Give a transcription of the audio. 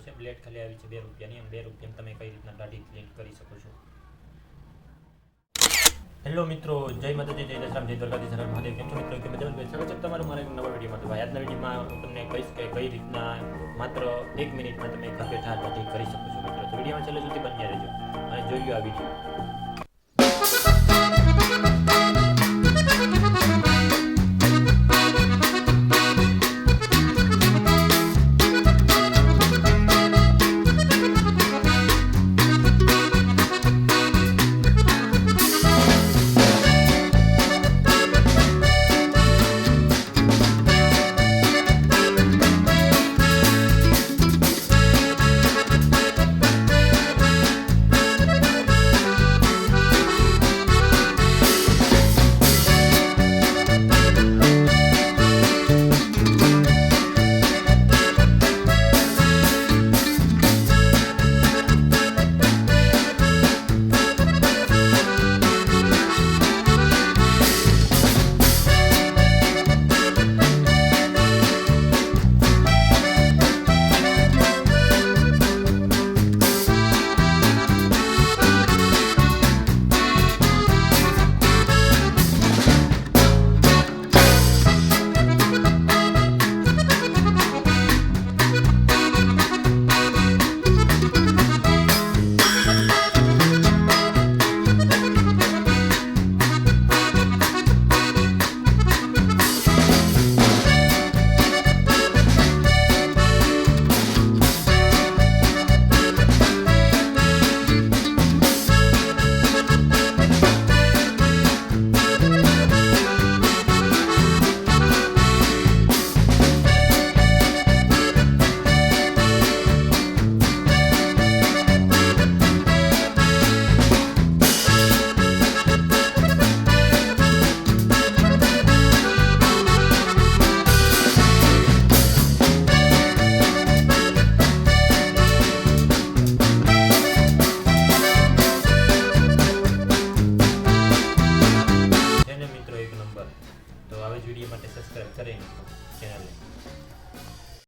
છે. બ્લેડ ખાલી આવી છે 2 રૂપિયાની, અને 2 રૂપિયામાં તમે કઈ રીતના દાઢી ક્લીન કરી શકો છો. હેલો મિત્રો, જય માતાજી, જય દશરામ, જય દ્વારકાધીશ, હર મહાદેવ. કેમ છો મિત્રો? કે મજામાં? સ્વાગત છે તમારું મારા એક નવા વિડીયોમાં. તો ભાઈ આજના વિડીયોમાં હું તમને કહીશ કે કઈ રીતના માત્ર 1 મિનિટમાં તમે ઘર બેઠા દાઢી કરી શકો છો મિત્રો. તો વિડીયોમાં છેલ્લે સુધી બન્યા રહેજો અને જોઈ લો આ વિડીયો. તો આવા જ વિડીયો માટે સબસ્ક્રાઈબ કરી નાખો ચેનલને.